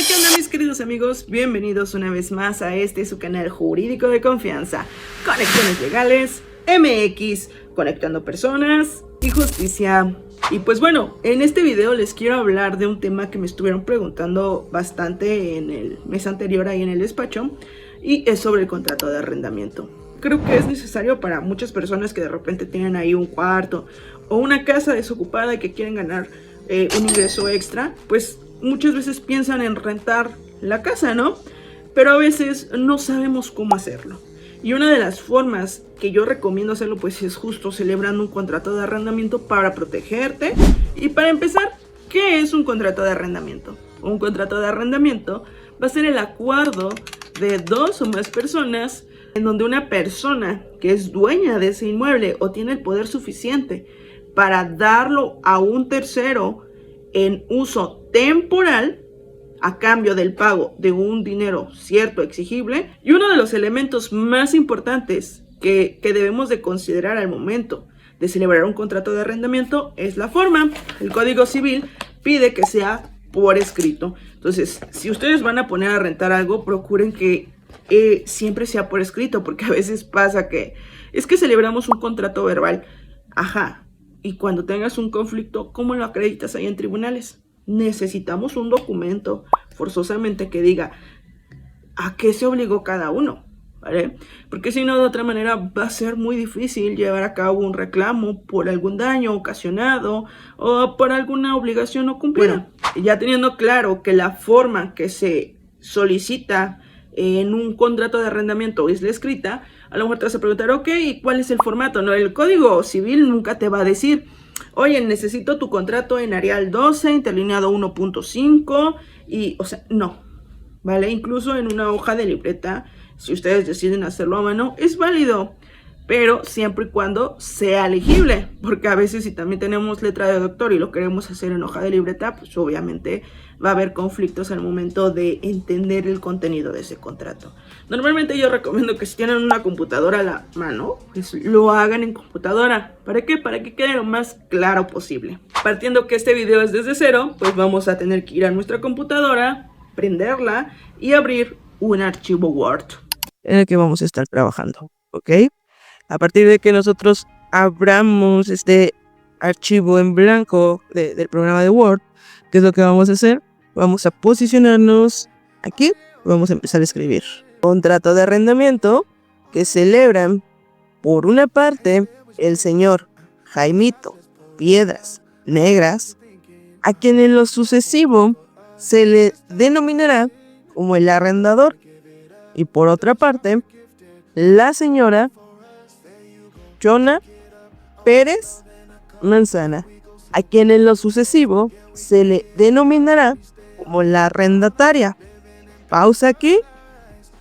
¿Qué onda mis queridos amigos? Bienvenidos una vez más a su canal jurídico de confianza. Conexiones Legales MX, conectando personas y justicia. Y pues bueno, en este video les quiero hablar de un tema que me estuvieron preguntando bastante en el mes anterior ahí en el despacho, y es sobre el contrato de arrendamiento. Creo que es necesario para muchas personas que de repente tienen ahí un cuarto o una casa desocupada y que quieren ganar un ingreso extra, pues muchas veces piensan en rentar la casa, ¿no? Pero a veces no sabemos cómo hacerlo. Y una de las formas que yo recomiendo hacerlo pues es justo celebrando un contrato de arrendamiento para protegerte. Y para empezar, ¿qué es un contrato de arrendamiento? Un contrato de arrendamiento va a ser el acuerdo de dos o más personas en donde una persona que es dueña de ese inmueble o tiene el poder suficiente para darlo a un tercero en uso temporal a cambio del pago de un dinero cierto exigible. Y uno de los elementos más importantes que debemos de considerar al momento de celebrar un contrato de arrendamiento es la forma. El Código Civil pide que sea por escrito. Entonces, si ustedes van a poner a rentar algo, procuren que siempre sea por escrito, porque a veces pasa que es que celebramos un contrato verbal. Ajá. Y cuando tengas un conflicto, ¿cómo lo acreditas ahí en tribunales? Necesitamos un documento forzosamente que diga a qué se obligó cada uno, ¿vale? Porque si no, de otra manera va a ser muy difícil llevar a cabo un reclamo por algún daño ocasionado o por alguna obligación no cumplida. Bueno, ya teniendo claro que la forma que se solicita en un contrato de arrendamiento es la escrita, a lo mejor te vas a preguntar, ok, ¿y cuál es el formato? No, el Código Civil nunca te va a decir, oye, necesito tu contrato en Arial 12, interlineado 1.5, y, o sea, no, ¿vale? Incluso en una hoja de libreta, si ustedes deciden hacerlo a mano, es válido, pero siempre y cuando sea legible, porque a veces si también tenemos letra de doctor y lo queremos hacer en hoja de libreta, pues obviamente va a haber conflictos al momento de entender el contenido de ese contrato. Normalmente yo recomiendo que si tienen una computadora a la mano, pues lo hagan en computadora. ¿Para qué? Para que quede lo más claro posible. Partiendo que este video es desde cero, pues vamos a tener que ir a nuestra computadora, prenderla y abrir un archivo Word en el que vamos a estar trabajando, ¿ok? A partir de que nosotros abramos este archivo en blanco del programa de Word, ¿qué es lo que vamos a hacer? Vamos a posicionarnos aquí, vamos a empezar a escribir. Contrato de arrendamiento que celebran, por una parte, el señor Jaimito Piedras Negras, a quien en lo sucesivo se le denominará como el arrendador, y por otra parte, la señora Chona Pérez Manzana, a quien en lo sucesivo se le denominará como la arrendataria. Pausa aquí.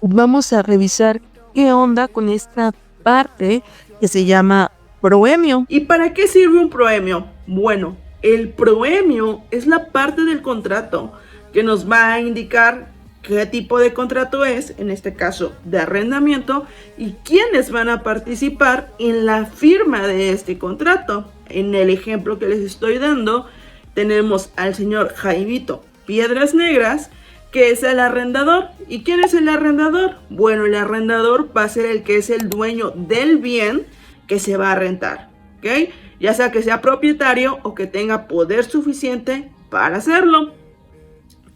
Vamos a revisar qué onda con esta parte que se llama proemio. ¿Y para qué sirve un proemio? Bueno, el proemio es la parte del contrato que nos va a indicar qué tipo de contrato es, en este caso de arrendamiento, y quiénes van a participar en la firma de este contrato. En el ejemplo que les estoy dando, tenemos al señor Jaimito Piedras Negras, que es el arrendador. ¿Y quién es el arrendador? Bueno, el arrendador va a ser el que es el dueño del bien que se va a rentar, ¿ok? Ya sea que sea propietario o que tenga poder suficiente para hacerlo.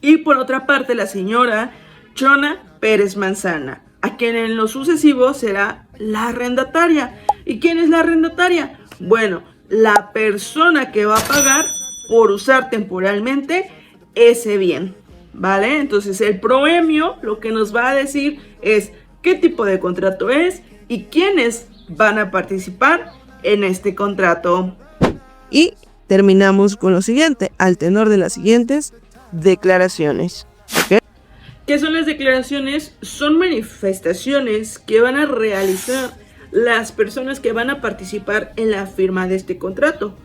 Y por otra parte, la señora Chona Pérez Manzana, a quien en lo sucesivo será la arrendataria. ¿Y quién es la arrendataria? Bueno, la persona que va a pagar por usar temporalmente ese bien, ¿vale? Entonces el proemio lo que nos va a decir es qué tipo de contrato es y quiénes van a participar en este contrato. Y terminamos con lo siguiente, al tenor de las siguientes declaraciones. ¿Okay? ¿Qué son las declaraciones? Son manifestaciones que van a realizar las personas que van a participar en la firma de este contrato.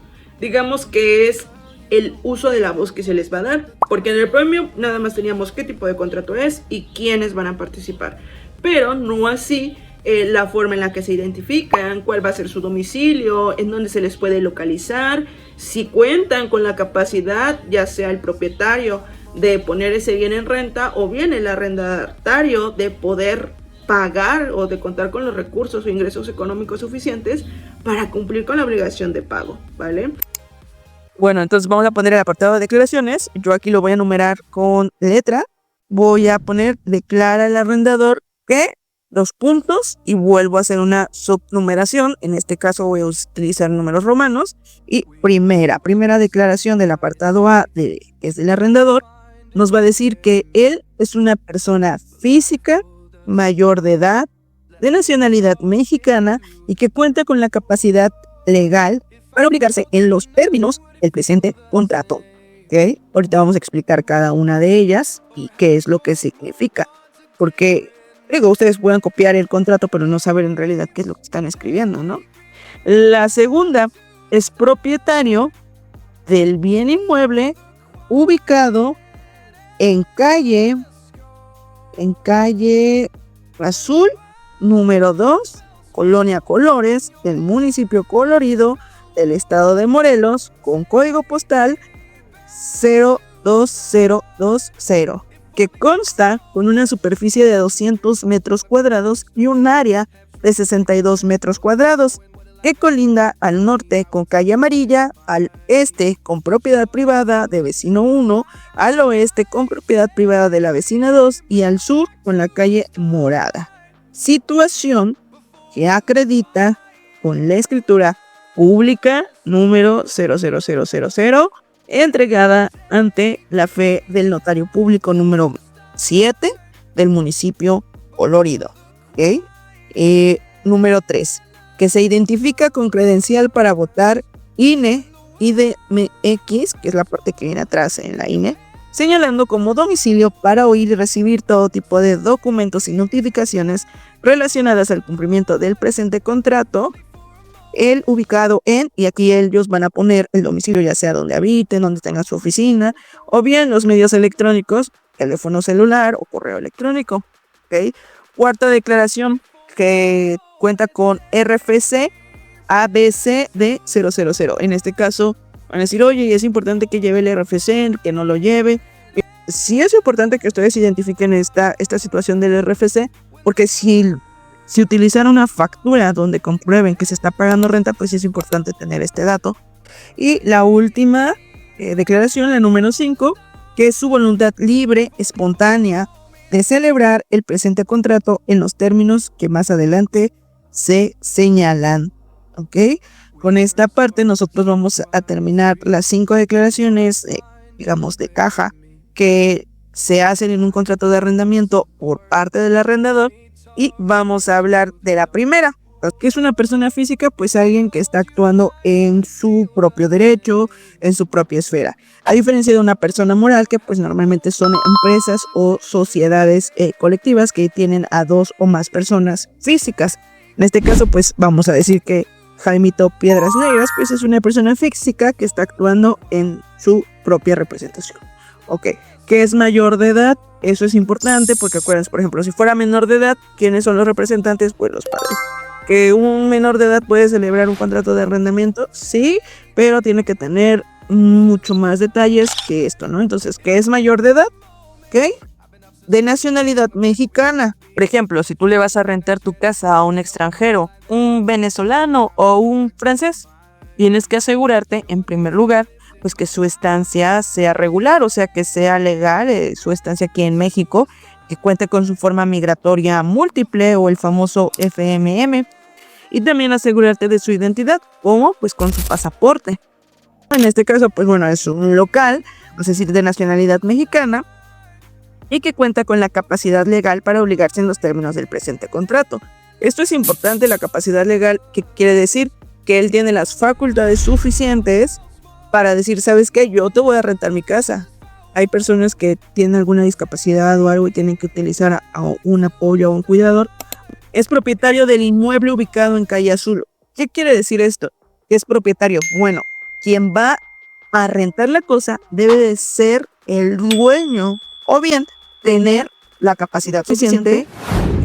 Digamos que es el uso de la voz que se les va a dar, porque en el proemio nada más teníamos qué tipo de contrato es y quiénes van a participar, pero no así la forma en la que se identifican, cuál va a ser su domicilio, en dónde se les puede localizar, si cuentan con la capacidad, ya sea el propietario de poner ese bien en renta, o bien el arrendatario de poder pagar o de contar con los recursos o ingresos económicos suficientes para cumplir con la obligación de pago, ¿vale? Bueno, entonces vamos a poner el apartado de declaraciones. Yo aquí lo voy a numerar con letra. Voy a poner declara el arrendador que, dos puntos, y vuelvo a hacer una subnumeración. En este caso voy a utilizar números romanos. Y primera declaración del apartado A, que es del arrendador, nos va a decir que él es una persona física, mayor de edad, de nacionalidad mexicana y que cuenta con la capacidad legal para obligarse en los términos del presente contrato. ¿Okay? Ahorita vamos a explicar cada una de ellas y qué es lo que significa. Porque, digo, ustedes pueden copiar el contrato, pero no saber en realidad qué es lo que están escribiendo, ¿no? La segunda es propietario del bien inmueble ubicado en calle Azul, número 2, Colonia Colores, del municipio Colorido, del estado de Morelos, con código postal 02020, que consta con una superficie de 200 metros cuadrados y un área de 62 metros cuadrados, que colinda al norte con calle Amarilla, al este con propiedad privada de vecino 1, al oeste con propiedad privada de la vecina 2 y al sur con la calle Morada. Situación que acredita con la escritura pública número 00000, entregada ante la fe del notario público número 7 del municipio Colorido. ¿Okay? Número 3, que se identifica con credencial para votar INE, IDMX, que es la parte que viene atrás en la INE, señalando como domicilio para oír y recibir todo tipo de documentos y notificaciones relacionadas al cumplimiento del presente contrato, el ubicado en, y aquí ellos van a poner el domicilio, ya sea donde habiten, donde tengan su oficina, o bien los medios electrónicos, teléfono celular o correo electrónico. ¿Okay? Cuarta declaración, que cuenta con RFC ABCD 000. En este caso van a decir, oye, es importante que lleve el RFC, que no lo lleve. Sí es importante que ustedes identifiquen esta situación del RFC, porque si utilizaron una factura donde comprueben que se está pagando renta, pues es importante tener este dato. Y la última declaración, la número 5, que es su voluntad libre, espontánea, de celebrar el presente contrato en los términos que más adelante se señalan. ¿Ok? Con esta parte nosotros vamos a terminar las 5 declaraciones, digamos, de caja, que se hacen en un contrato de arrendamiento por parte del arrendador. Y vamos a hablar de la primera, que es una persona física, pues alguien que está actuando en su propio derecho, en su propia esfera. A diferencia de una persona moral, que pues normalmente son empresas o sociedades colectivas que tienen a 2 o más personas físicas. En este caso, pues vamos a decir que Jaimito Piedras Negras, pues es una persona física que está actuando en su propia representación. Ok, que es mayor de edad, eso es importante porque acuérdense, por ejemplo, si fuera menor de edad, ¿quiénes son los representantes? Pues los padres. ¿Que un menor de edad puede celebrar un contrato de arrendamiento? Sí, pero tiene que tener mucho más detalles que esto, ¿no? Entonces, ¿qué es mayor de edad? ¿Ok? De nacionalidad mexicana. Por ejemplo, si tú le vas a rentar tu casa a un extranjero, un venezolano o un francés, tienes que asegurarte, en primer lugar, pues que su estancia sea regular, o sea, que sea legal su estancia aquí en México, que cuente con su forma migratoria múltiple o el famoso FMM, y también asegurarte de su identidad, como pues con su pasaporte. En este caso, pues bueno, es un local, es decir, de nacionalidad mexicana, y que cuenta con la capacidad legal para obligarse en los términos del presente contrato. Esto es importante, la capacidad legal, que quiere decir que él tiene las facultades suficientes para decir, ¿sabes qué? Yo te voy a rentar mi casa. Hay personas que tienen alguna discapacidad o algo y tienen que utilizar a un apoyo o un cuidador. Es propietario del inmueble ubicado en calle Azul. ¿Qué quiere decir esto? ¿Qué es propietario? Bueno, quien va a rentar la cosa debe de ser el dueño o bien tener la capacidad suficiente.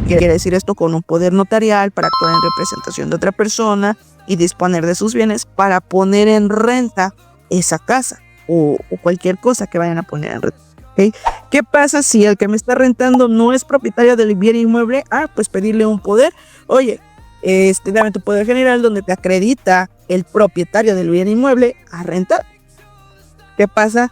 Quiere decir esto, con un poder notarial para actuar en representación de otra persona y disponer de sus bienes para poner en renta esa casa o cualquier cosa que vayan a poner en renta. ¿ok? ¿Qué pasa si el que me está rentando no es propietario del bien inmueble? Pues pedirle un poder. Oye, dame tu poder general donde te acredita el propietario del bien inmueble a rentar. ¿Qué pasa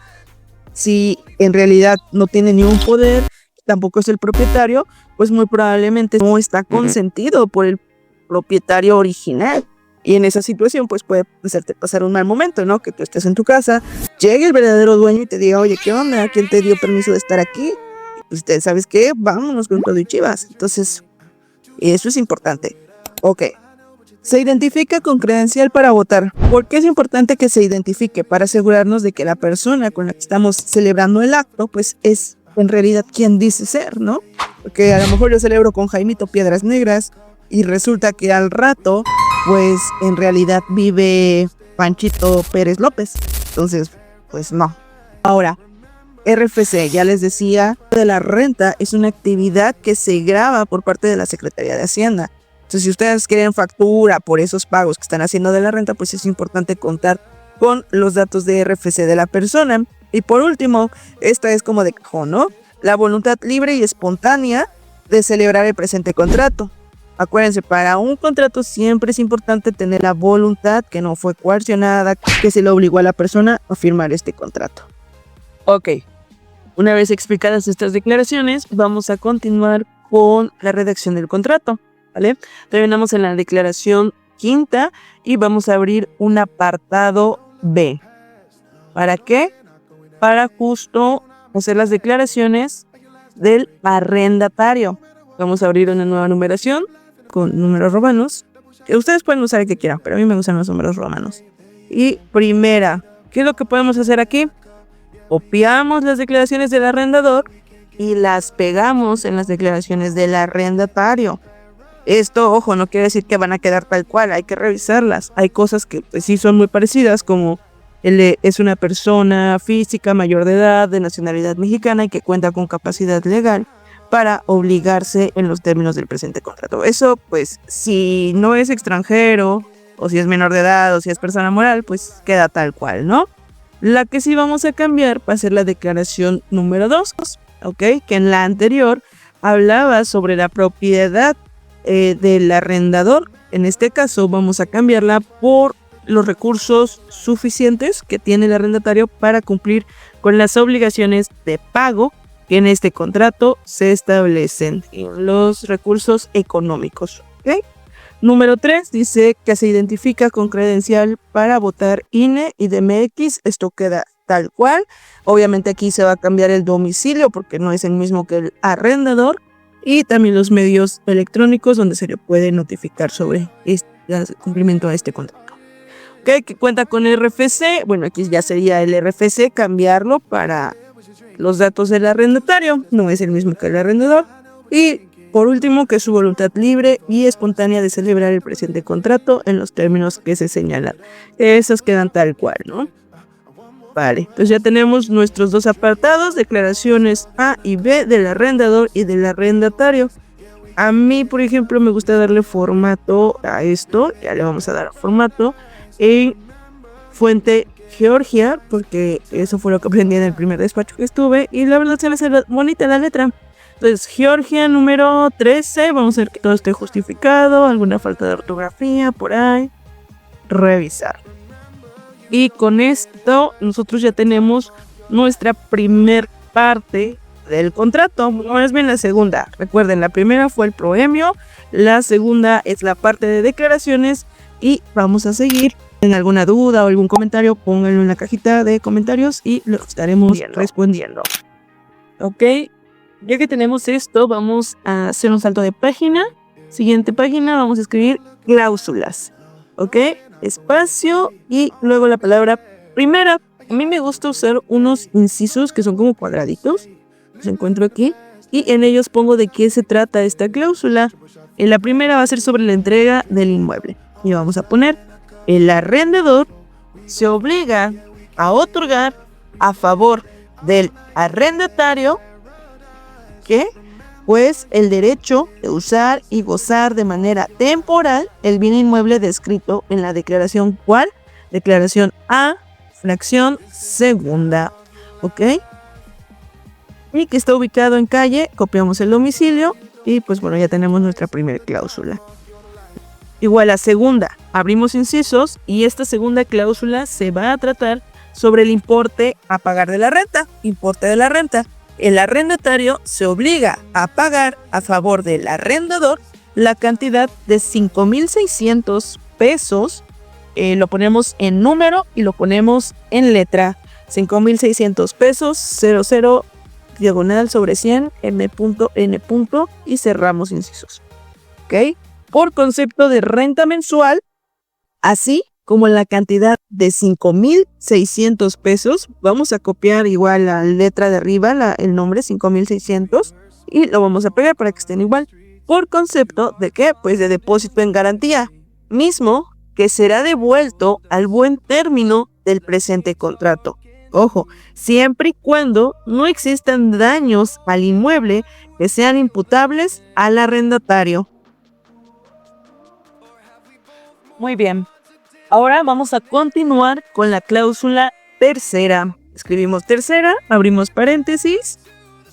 si en realidad no tiene ni un poder, tampoco es el propietario? Pues muy probablemente no está consentido por el propietario original. Y en esa situación pues puede hacerte pasar un mal momento, ¿no? Que tú estés en tu casa, llegue el verdadero dueño y te diga, oye, ¿qué onda? ¿Quién te dio permiso de estar aquí? Y pues ¿sabes qué? Vámonos con todo y chivas. Entonces, eso es importante. Ok. Se identifica con credencial para votar. ¿Por qué es importante que se identifique? Para asegurarnos de que la persona con la que estamos celebrando el acto, pues es en realidad quien dice ser, ¿no? Porque a lo mejor yo celebro con Jaimito Piedras Negras y resulta que al rato, pues en realidad vive Panchito Pérez López. Entonces, pues no. Ahora, RFC, ya les decía, de la renta es una actividad que se graba por parte de la Secretaría de Hacienda. Entonces, si ustedes quieren factura por esos pagos que están haciendo de la renta, pues es importante contar con los datos de RFC de la persona. Y por último, esta es como de cajón, ¿no? La voluntad libre y espontánea de celebrar el presente contrato. Acuérdense, para un contrato siempre es importante tener la voluntad, que no fue coaccionada, que se le obligó a la persona a firmar este contrato. Ok, una vez explicadas estas declaraciones, vamos a continuar con la redacción del contrato, ¿vale? Terminamos en la declaración quinta y vamos a abrir un apartado B. ¿Para qué? Para justo hacer las declaraciones del arrendatario. Vamos a abrir una nueva numeración con números romanos. Que ustedes pueden usar el que quieran, pero a mí me gustan los números romanos. Y primera, ¿qué es lo que podemos hacer aquí? Copiamos las declaraciones del arrendador y las pegamos en las declaraciones del arrendatario. Esto, ojo, no quiere decir que van a quedar tal cual, hay que revisarlas. Hay cosas que pues, sí son muy parecidas, como es una persona física mayor de edad, de nacionalidad mexicana y que cuenta con capacidad legal para obligarse en los términos del presente contrato. Eso, pues, si no es extranjero, o si es menor de edad, o si es persona moral, pues queda tal cual, ¿no? La que sí vamos a cambiar va a ser la declaración número 2, ¿ok? Que en la anterior hablaba sobre la propiedad del arrendador. En este caso vamos a cambiarla por los recursos suficientes que tiene el arrendatario para cumplir con las obligaciones de pago que en este contrato se establecen, los recursos económicos, ¿ok? Número 3 dice que se identifica con credencial para votar INE y DMX. Esto queda tal cual. Obviamente aquí se va a cambiar el domicilio porque no es el mismo que el arrendador. Y también los medios electrónicos donde se le puede notificar sobre el cumplimiento de este contrato. Ok, que cuenta con RFC. Bueno, aquí ya sería el RFC, cambiarlo para los datos del arrendatario. No es el mismo que el arrendador. Y por último, que su voluntad libre y espontánea de celebrar el presente contrato en los términos que se señalan. Esos quedan tal cual, ¿no? Vale, entonces ya tenemos nuestros dos apartados, declaraciones A y B del arrendador y del arrendatario. A mí, por ejemplo, me gusta darle formato a esto, ya le vamos a dar formato en fuente Georgia, porque eso fue lo que aprendí en el primer despacho que estuve y la verdad se me hace bonita la letra. Entonces, Georgia número 13, vamos a ver que todo esté justificado, alguna falta de ortografía por ahí, revisar. Y con esto nosotros ya tenemos nuestra primer parte del contrato, más bien la segunda. Recuerden, la primera fue el proemio, la segunda es la parte de declaraciones y vamos a seguir. En alguna duda o algún comentario, pónganlo en la cajita de comentarios y lo estaremos respondiendo. Ok, ya que tenemos esto, vamos a hacer un salto de página. Siguiente página, vamos a escribir cláusulas. Ok, espacio y luego la palabra primera. A mí me gusta usar unos incisos que son como cuadraditos. Los encuentro aquí. Y en ellos pongo de qué se trata esta cláusula. En la primera va a ser sobre la entrega del inmueble. Y vamos a poner: el arrendador se obliga a otorgar a favor del arrendatario que pues el derecho de usar y gozar de manera temporal el bien inmueble descrito en la declaración. ¿Cuál? Declaración A, fracción segunda. ¿Ok? y que está ubicado en calle, copiamos el domicilio y pues bueno, ya tenemos nuestra primera cláusula. Igual la segunda, abrimos incisos y esta segunda cláusula se va a tratar sobre el importe a pagar de la renta. Importe de la renta. El arrendatario se obliga a pagar a favor del arrendador la cantidad de 5,600 pesos. Lo ponemos en número y lo ponemos en letra. 5,600 pesos, 00, diagonal sobre 100, m.n. y cerramos incisos. ¿Ok? Por concepto de renta mensual, así como la cantidad de 5,600 pesos, vamos a copiar igual la letra de arriba, el nombre 5,600, y lo vamos a pegar para que estén igual. Por concepto de ¿qué? Pues de depósito en garantía, mismo que será devuelto al buen término del presente contrato. Ojo, siempre y cuando no existan daños al inmueble que sean imputables al arrendatario. Muy bien. Ahora vamos a continuar con la cláusula tercera. Escribimos tercera, abrimos paréntesis.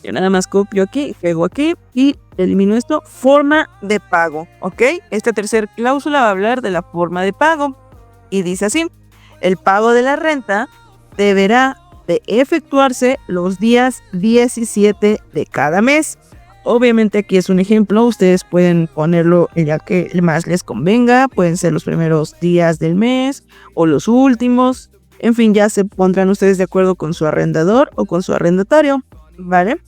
Yo nada más copio aquí, pego aquí y elimino esto. Forma de pago, ¿ok? Esta tercera cláusula va a hablar de la forma de pago. Y dice así: el pago de la renta deberá de efectuarse los días 17 de cada mes. Obviamente aquí es un ejemplo, ustedes pueden ponerlo ya que más les convenga, pueden ser los primeros días del mes o los últimos, en fin, ya se pondrán ustedes de acuerdo con su arrendador o con su arrendatario, ¿vale?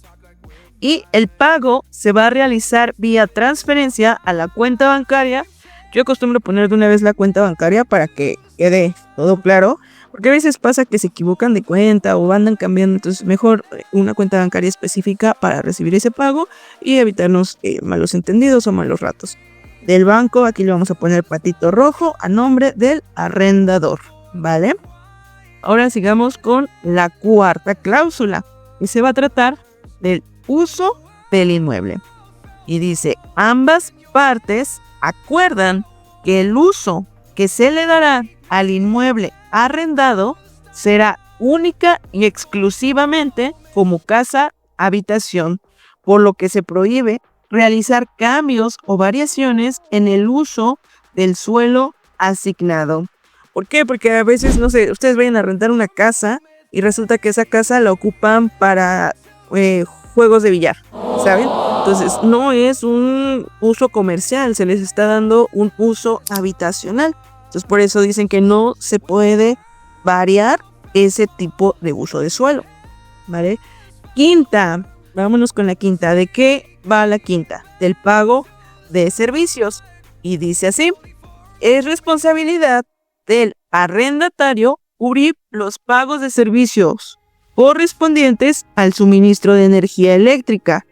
Y el pago se va a realizar vía transferencia a la cuenta bancaria. Yo acostumbro poner de una vez la cuenta bancaria para que quede todo claro, porque a veces pasa que se equivocan de cuenta o andan cambiando, entonces mejor una cuenta bancaria específica para recibir ese pago y evitarnos malos entendidos o malos ratos. Del banco, aquí le vamos a poner patito rojo a nombre del arrendador, ¿vale? Ahora sigamos con la cuarta cláusula, y se va a tratar del uso del inmueble. Y dice, ambas partes acuerdan que el uso que se le dará al inmueble arrendado será única y exclusivamente como casa habitación, por lo que se prohíbe realizar cambios o variaciones en el uso del suelo asignado. ¿Por qué? Porque a veces, no sé, ustedes vayan a rentar una casa y resulta que esa casa la ocupan para juegos de billar, ¿saben? Entonces no es un uso comercial, se les está dando un uso habitacional. Entonces por eso dicen que no se puede variar ese tipo de uso de suelo, ¿vale? Quinta, vámonos con la quinta. ¿De qué va la quinta? Del pago de servicios. Y dice así: es responsabilidad del arrendatario cubrir los pagos de servicios correspondientes al suministro de energía eléctrica,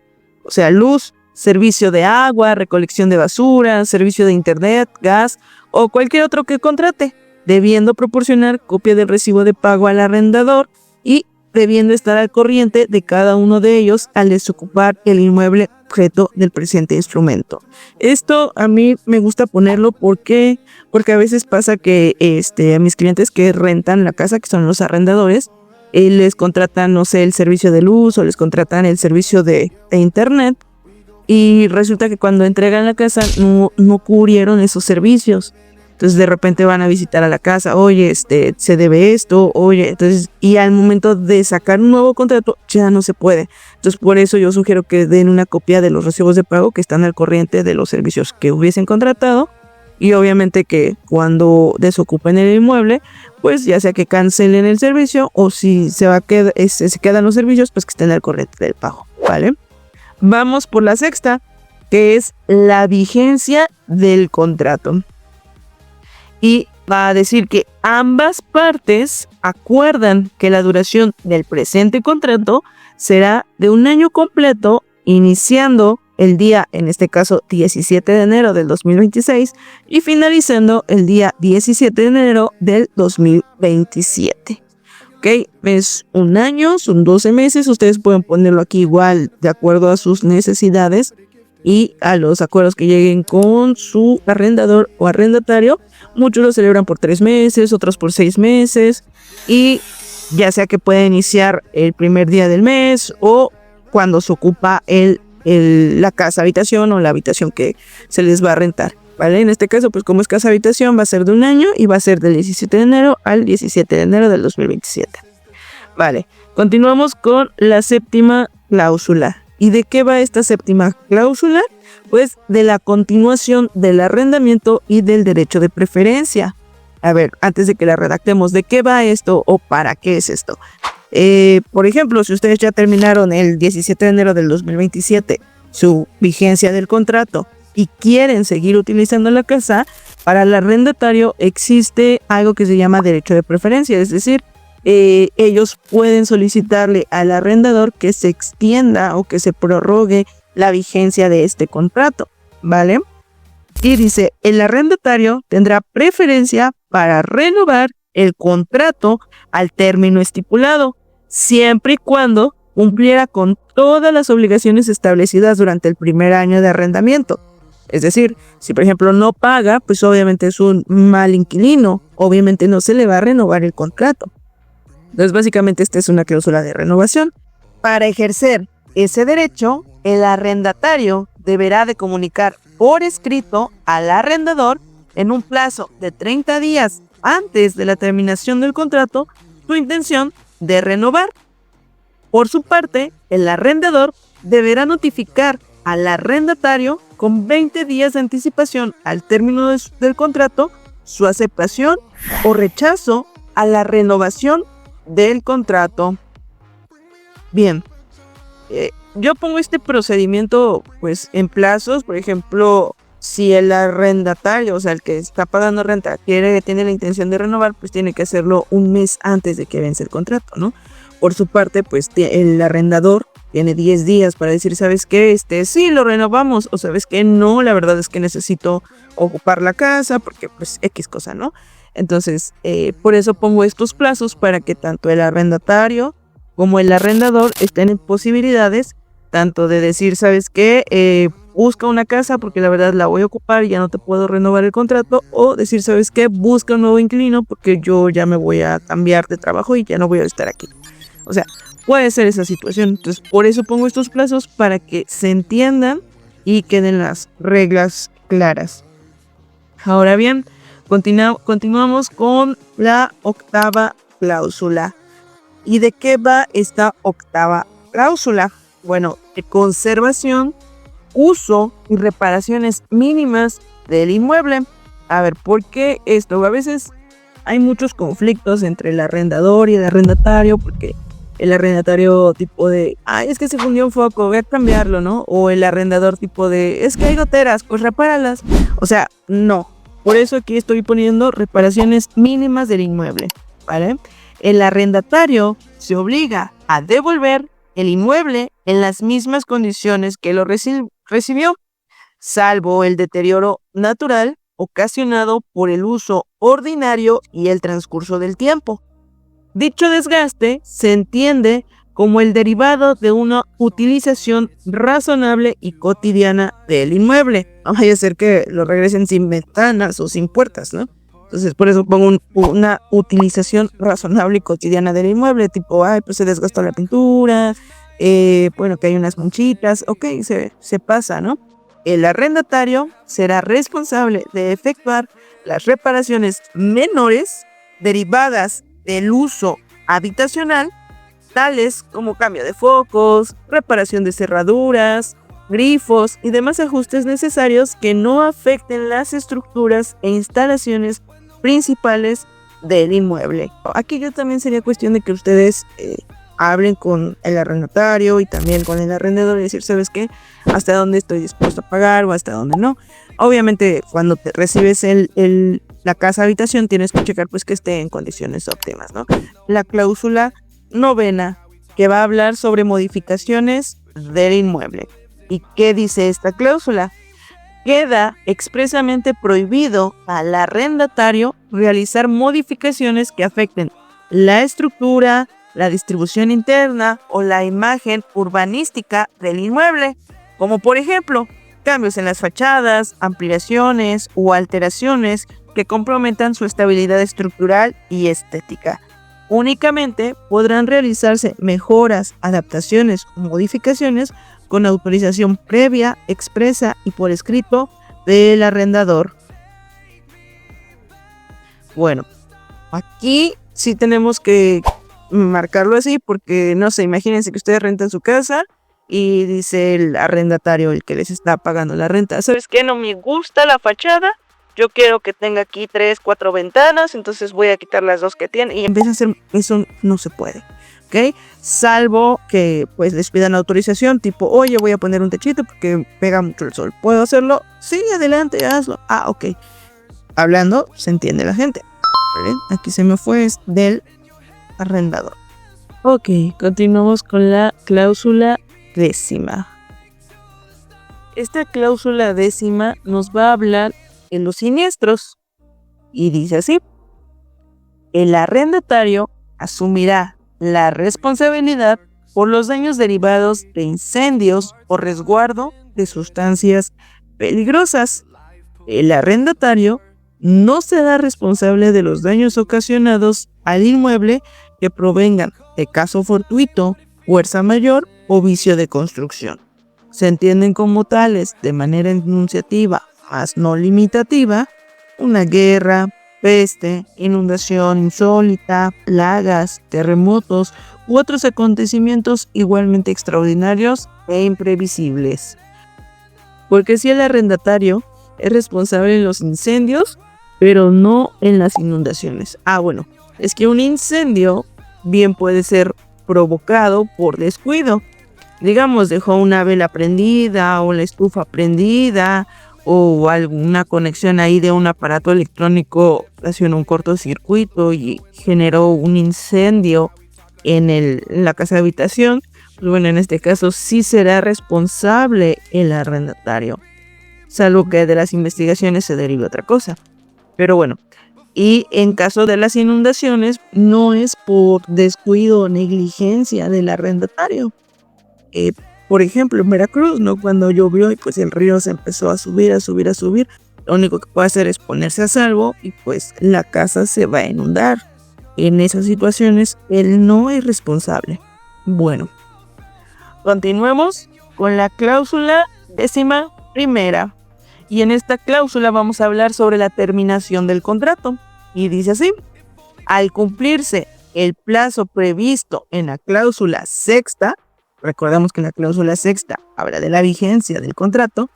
o sea, luz, servicio de agua, recolección de basura, servicio de internet, gas o cualquier otro que contrate, debiendo proporcionar copia del recibo de pago al arrendador y debiendo estar al corriente de cada uno de ellos al desocupar el inmueble objeto del presente instrumento. Esto a mí me gusta ponerlo porque a veces pasa que a mis clientes que rentan la casa, que son los arrendadores, les contratan, no sé, el servicio de luz o les contratan el servicio de internet y resulta que cuando entregan la casa no cubrieron esos servicios. Entonces de repente van a visitar a la casa, oye, se debe esto, oye, entonces, y al momento de sacar un nuevo contrato ya no se puede. Entonces por eso yo sugiero que den una copia de los recibos de pago que están al corriente de los servicios que hubiesen contratado. Y obviamente que cuando desocupen el inmueble, pues ya sea que cancelen el servicio o si se quedan los servicios, pues que estén al corriente del pago, ¿vale? Vamos por la sexta, que es la vigencia del contrato. Y va a decir que ambas partes acuerdan que la duración del presente contrato será de 1 año completo, iniciando el día, en este caso, 17 de enero del 2026 y finalizando el día 17 de enero del 2027. ¿Ok? Es 1 año, son 12 meses. Ustedes pueden ponerlo aquí igual de acuerdo a sus necesidades y a los acuerdos que lleguen con su arrendador o arrendatario. Muchos lo celebran por 3 meses, otros por 6 meses y ya sea que pueda iniciar el primer día del mes o cuando se ocupa la casa habitación o la habitación que se les va a rentar, ¿vale? En este caso, pues como es casa habitación, va a ser de 1 año y va a ser del 17 de enero al 17 de enero del 2027. Vale, continuamos con la séptima cláusula. ¿Y de qué va esta séptima cláusula? Pues de la continuación del arrendamiento y del derecho de preferencia. A ver, antes de que la redactemos, ¿de qué va esto o para qué es esto? Por ejemplo, si ustedes ya terminaron el 17 de enero del 2027 su vigencia del contrato y quieren seguir utilizando la casa, para el arrendatario existe algo que se llama derecho de preferencia, es decir, ellos pueden solicitarle al arrendador que se extienda o que se prorrogue la vigencia de este contrato, ¿vale? Y dice, el arrendatario tendrá preferencia para renovar el contrato al término estipulado, siempre y cuando cumpliera con todas las obligaciones establecidas durante el primer año de arrendamiento. Es decir, si por ejemplo no paga, pues obviamente es un mal inquilino, obviamente no se le va a renovar el contrato. Entonces básicamente esta es una cláusula de renovación. Para ejercer ese derecho, el arrendatario deberá de comunicar por escrito al arrendador en un plazo de 30 días antes de la terminación del contrato su intención de renovar. Por su parte, el arrendador deberá notificar al arrendatario con 20 días de anticipación al término del contrato su aceptación o rechazo a la renovación del contrato. Bien, yo pongo este procedimiento pues en plazos. Por ejemplo, si el arrendatario, o sea el que está pagando renta, tiene la intención de renovar, pues tiene que hacerlo un mes antes de que vence el contrato, ¿no? Por su parte, pues el arrendador tiene 10 días para decir, ¿sabes qué? Sí, lo renovamos, o ¿sabes qué? No, la verdad es que necesito ocupar la casa porque pues X cosa, ¿no? Entonces, por eso pongo estos plazos para que tanto el arrendatario como el arrendador estén en posibilidades tanto de decir, ¿sabes qué? Busca una casa porque la verdad la voy a ocupar y ya no te puedo renovar el contrato, o decir, ¿sabes qué? Busca un nuevo inquilino porque yo ya me voy a cambiar de trabajo y ya no voy a estar aquí. O sea, puede ser esa situación. Entonces, por eso pongo estos plazos para que se entiendan y queden las reglas claras. Ahora bien, continuamos con la octava cláusula. ¿Y de qué va esta octava cláusula? Bueno, de conservación, uso y reparaciones mínimas del inmueble. A ver, ¿por qué esto? A veces hay muchos conflictos entre el arrendador y el arrendatario, porque el arrendatario tipo de, es que se fundió un foco, voy a cambiarlo, ¿no? O el arrendador tipo de, es que hay goteras, pues repáralas. O sea, no. Por eso aquí estoy poniendo reparaciones mínimas del inmueble, ¿vale? El arrendatario se obliga a devolver el inmueble en las mismas condiciones que lo recibió, salvo el deterioro natural ocasionado por el uso ordinario y el transcurso del tiempo. Dicho desgaste se entiende como el derivado de una utilización razonable y cotidiana del inmueble. No vaya a ser que lo regresen sin ventanas o sin puertas, ¿no? Entonces por eso pongo una utilización razonable y cotidiana del inmueble, tipo, pues se desgastó la pintura, bueno, que hay unas manchitas, ok, se pasa, ¿no? El arrendatario será responsable de efectuar las reparaciones menores derivadas del uso habitacional, tales como cambio de focos, reparación de cerraduras, grifos y demás ajustes necesarios que no afecten las estructuras e instalaciones principales del inmueble. Aquí yo también sería cuestión de que ustedes hablen con el arrendatario y también con el arrendador y decir, ¿sabes qué? Hasta dónde estoy dispuesto a pagar o hasta dónde no. Obviamente cuando te recibes la casa habitación tienes que checar pues que esté en condiciones óptimas, ¿no? La cláusula novena, que va a hablar sobre modificaciones del inmueble. ¿Y qué dice esta cláusula? Queda expresamente prohibido al arrendatario realizar modificaciones que afecten la estructura, la distribución interna o la imagen urbanística del inmueble, como por ejemplo cambios en las fachadas, ampliaciones o alteraciones que comprometan su estabilidad estructural y estética. Únicamente podrán realizarse mejoras, adaptaciones o modificaciones con autorización previa, expresa y por escrito del arrendador. Bueno, aquí sí tenemos que marcarlo así porque, no sé, imagínense que ustedes rentan su casa y dice el arrendatario, el que les está pagando la renta: ¿sabes qué? No me gusta la fachada, yo quiero que tenga aquí 3, 4 ventanas, entonces voy a quitar las 2 que tiene. Y empieza a hacer eso, no se puede, ¿ok? Salvo que pues les pidan autorización, tipo, oye, voy a poner un techito porque pega mucho el sol. ¿Puedo hacerlo? Sí, adelante, hazlo. Ah, ok. Hablando, se entiende la gente. ¿Vale? Aquí se me fue del arrendador. Ok, continuamos con la cláusula 10ª. Esta cláusula 10ª nos va a hablar en los siniestros y dice así: el arrendatario asumirá la responsabilidad por los daños derivados de incendios o resguardo de sustancias peligrosas. El arrendatario no será responsable de los daños ocasionados al inmueble que provengan de caso fortuito, fuerza mayor o vicio de construcción. Se entienden como tales de manera enunciativa, más no limitativa, una guerra, peste, inundación insólita, plagas, terremotos u otros acontecimientos igualmente extraordinarios e imprevisibles. Porque si el arrendatario es responsable en los incendios, pero no en las inundaciones. Bueno, es que un incendio bien puede ser provocado por descuido. Digamos, dejó una vela prendida o la estufa prendida o alguna conexión ahí de un aparato electrónico ocasionó un cortocircuito y generó un incendio en la casa de habitación. Pues bueno, en este caso sí será responsable el arrendatario, salvo que de las investigaciones se derive otra cosa. Pero bueno, y en caso de las inundaciones no es por descuido o negligencia del arrendatario. Por ejemplo, en Veracruz, ¿no? Cuando llovió y pues el río se empezó a subir, lo único que puede hacer es ponerse a salvo y pues la casa se va a inundar. En esas situaciones, él no es responsable. Bueno, continuemos con la cláusula 11ª. Y en esta cláusula vamos a hablar sobre la terminación del contrato. Y dice así: al cumplirse el plazo previsto en la cláusula 6ª, recordamos que la cláusula 6ª habla de la vigencia del contrato,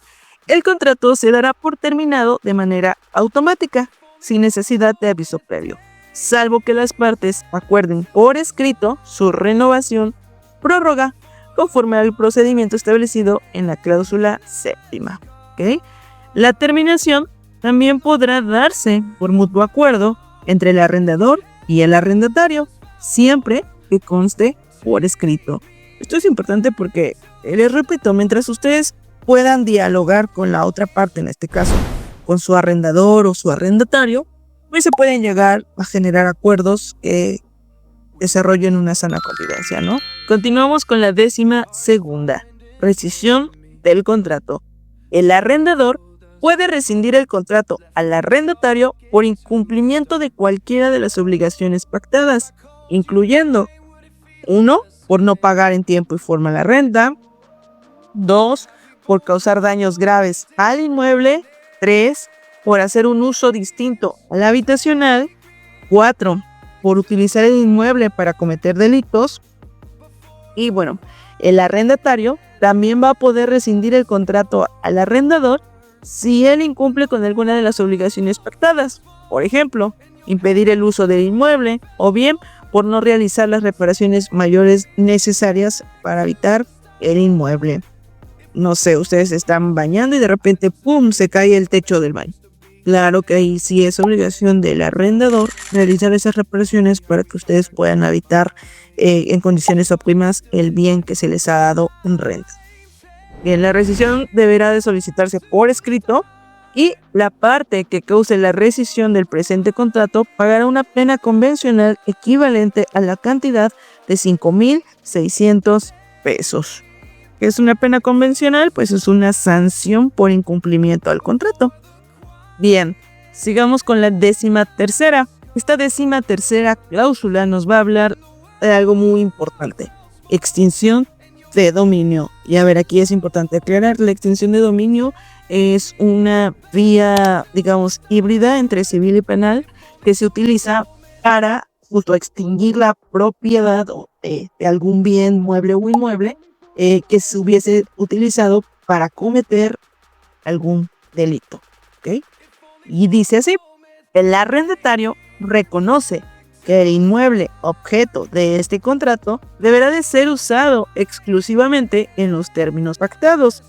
el contrato se dará por terminado de manera automática, sin necesidad de aviso previo, salvo que las partes acuerden por escrito su renovación, prórroga, conforme al procedimiento establecido en la cláusula 7ª. ¿Okay? La terminación también podrá darse por mutuo acuerdo entre el arrendador y el arrendatario, siempre que conste por escrito. Esto es importante porque, les repito, mientras ustedes puedan dialogar con la otra parte, en este caso con su arrendador o su arrendatario, pues se pueden llegar a generar acuerdos que desarrollen una sana convivencia, ¿no? Continuamos con la 12ª, rescisión del contrato. El arrendador puede rescindir el contrato al arrendatario por incumplimiento de cualquiera de las obligaciones pactadas, incluyendo 1. Por no pagar en tiempo y forma la renta. 2. Por causar daños graves al inmueble. 3. Por hacer un uso distinto al habitacional. 4. Por utilizar el inmueble para cometer delitos. Y bueno, el arrendatario también va a poder rescindir el contrato al arrendador si él incumple con alguna de las obligaciones pactadas. Por ejemplo, impedir el uso del inmueble o bien por no realizar las reparaciones mayores necesarias para habitar el inmueble. No sé, ustedes están bañando y de repente ¡pum!, se cae el techo del baño. Claro que ahí sí es obligación del arrendador realizar esas reparaciones para que ustedes puedan habitar en condiciones óptimas el bien que se les ha dado en renta. Bien, la rescisión deberá de solicitarse por escrito y la parte que cause la rescisión del presente contrato pagará una pena convencional equivalente a la cantidad de 5,600 pesos. ¿Qué es una pena convencional? Pues es una sanción por incumplimiento al contrato. Bien, sigamos con la 13ª. Esta 13ª cláusula nos va a hablar de algo muy importante: extinción de dominio. Y a ver, aquí es importante aclarar, la extinción de dominio es una vía, digamos, híbrida entre civil y penal que se utiliza para justo extinguir la propiedad de algún bien mueble o inmueble que se hubiese utilizado para cometer algún delito. ¿Okay? Y dice así: el arrendatario reconoce que el inmueble objeto de este contrato deberá de ser usado exclusivamente en los términos pactados,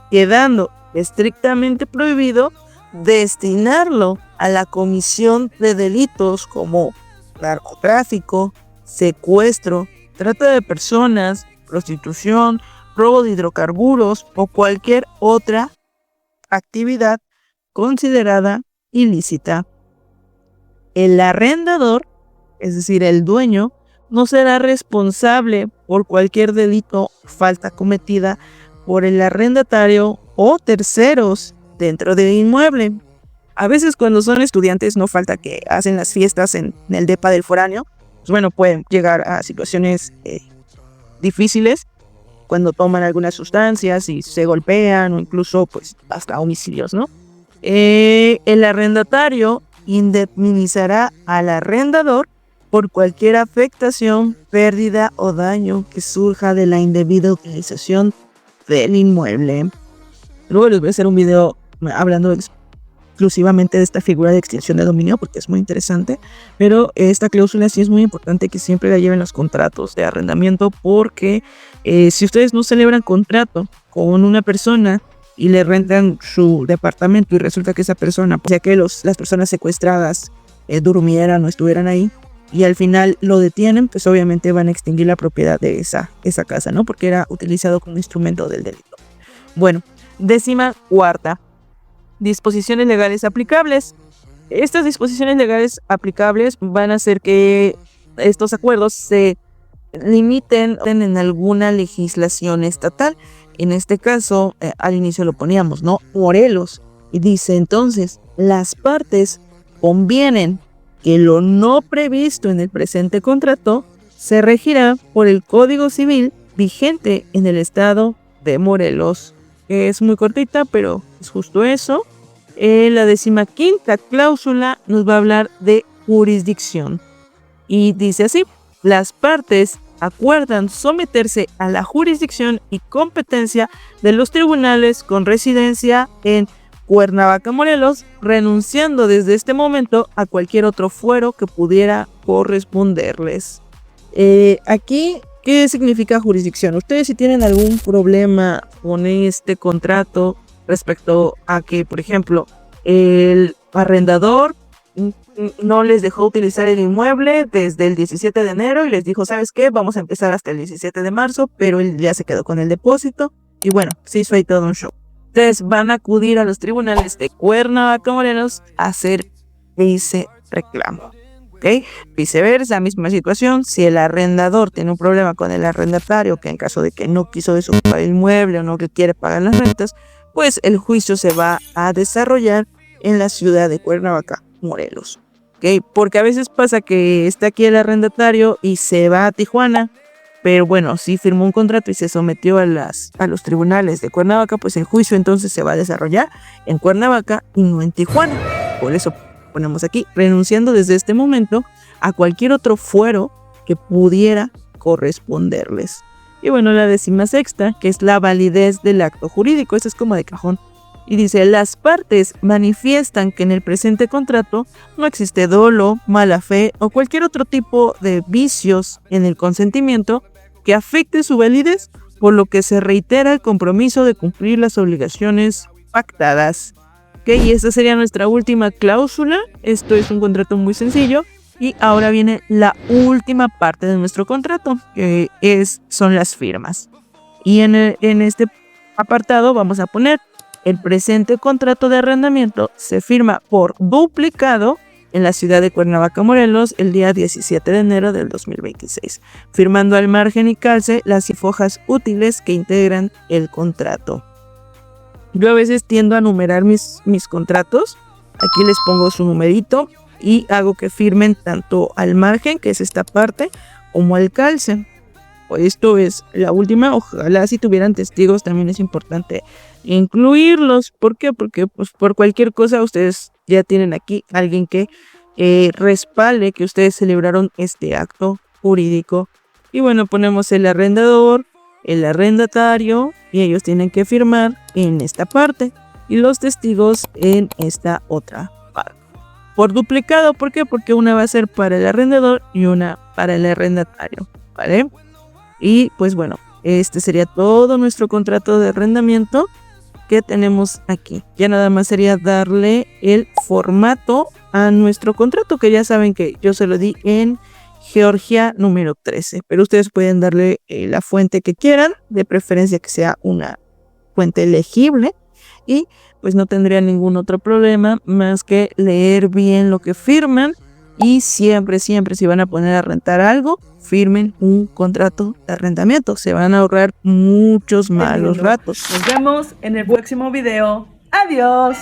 quedando estrictamente prohibido destinarlo a la comisión de delitos como narcotráfico, secuestro, trata de personas, prostitución, robo de hidrocarburos o cualquier otra actividad considerada ilícita. El arrendador, es decir, el dueño, no será responsable por cualquier delito o falta cometida por el arrendatario o terceros dentro del inmueble. A veces cuando son estudiantes no falta que hacen las fiestas en el depa del foráneo. Pues bueno, pueden llegar a situaciones difíciles cuando toman algunas sustancias y se golpean o incluso pues hasta homicidios, ¿no? El arrendatario indemnizará al arrendador por cualquier afectación, pérdida o daño que surja de la indebida utilización del inmueble. Luego les voy a hacer un video hablando exclusivamente de esta figura de extinción de dominio porque es muy interesante, pero esta cláusula sí es muy importante que siempre la lleven los contratos de arrendamiento porque si ustedes no celebran contrato con una persona y le rentan su departamento y resulta que esa persona, ya que las personas secuestradas durmieran o estuvieran ahí y al final lo detienen, pues obviamente van a extinguir la propiedad de esa casa, ¿no? Porque era utilizado como instrumento del delito. Bueno, 14ª, disposiciones legales aplicables. Estas disposiciones legales aplicables van a hacer que estos acuerdos se limiten en alguna legislación estatal. En este caso, al inicio lo poníamos, ¿no? Morelos. Y dice entonces, las partes convienen que lo no previsto en el presente contrato se regirá por el Código Civil vigente en el estado de Morelos. Es muy cortita, pero es justo eso. La 15ª cláusula nos va a hablar de jurisdicción. Y dice así: las partes acuerdan someterse a la jurisdicción y competencia de los tribunales con residencia en Cuernavaca, Morelos, renunciando desde este momento a cualquier otro fuero que pudiera corresponderles. Aquí, ¿qué significa jurisdicción? Ustedes si tienen algún problema con este contrato respecto a que, por ejemplo, el arrendador no les dejó utilizar el inmueble desde el 17 de enero y les dijo, ¿sabes qué? Vamos a empezar hasta el 17 de marzo, pero él ya se quedó con el depósito y bueno, se hizo ahí todo un show. Ustedes van a acudir a los tribunales de Cuernavaca, Morelos a hacer ese reclamo. ¿Okay? Viceversa, misma situación, si el arrendador tiene un problema con el arrendatario, que en caso de que no quiso desocupar el inmueble o no le quiere pagar las rentas, pues el juicio se va a desarrollar en la ciudad de Cuernavaca, Morelos. ¿Okay? Porque a veces pasa que está aquí el arrendatario y se va a Tijuana, pero bueno, si firmó un contrato y se sometió a los tribunales de Cuernavaca, pues el juicio entonces se va a desarrollar en Cuernavaca y no en Tijuana. Por eso ponemos aquí, renunciando desde este momento a cualquier otro fuero que pudiera corresponderles. Y bueno, la 16ª, que es la validez del acto jurídico, esa es como de cajón. Y dice, las partes manifiestan que en el presente contrato no existe dolo, mala fe o cualquier otro tipo de vicios en el consentimiento que afecte su validez, por lo que se reitera el compromiso de cumplir las obligaciones pactadas. Y esta sería nuestra última cláusula. Esto es un contrato muy sencillo. Y ahora viene la última parte de nuestro contrato, que son las firmas. Y en este apartado vamos a poner: el presente contrato de arrendamiento se firma por duplicado en la ciudad de Cuernavaca, Morelos, el día 17 de enero del 2026, firmando al margen y calce las hojas útiles que integran el contrato. Yo a veces tiendo a numerar mis contratos. Aquí les pongo su numerito y hago que firmen tanto al margen, que es esta parte, como al calce. Esto es la última. Ojalá si tuvieran testigos también es importante incluirlos. ¿Por qué? Porque pues por cualquier cosa ustedes ya tienen aquí alguien que respalde que ustedes celebraron este acto jurídico. Y bueno, ponemos el arrendador, el arrendatario, y ellos tienen que firmar en esta parte y los testigos en esta otra parte. Por duplicado, ¿por qué? Porque una va a ser para el arrendador y una para el arrendatario, ¿vale? Y pues bueno, este sería todo nuestro contrato de arrendamiento que tenemos aquí. Ya nada más sería darle el formato a nuestro contrato, que ya saben que yo se lo di en Georgia número 13, pero ustedes pueden darle la fuente que quieran, de preferencia que sea una fuente legible, y pues no tendría ningún otro problema más que leer bien lo que firman. Y siempre si van a poner a rentar algo, firmen un contrato de arrendamiento. Se van a ahorrar muchos malos ratos. Nos vemos en el próximo video. Adiós.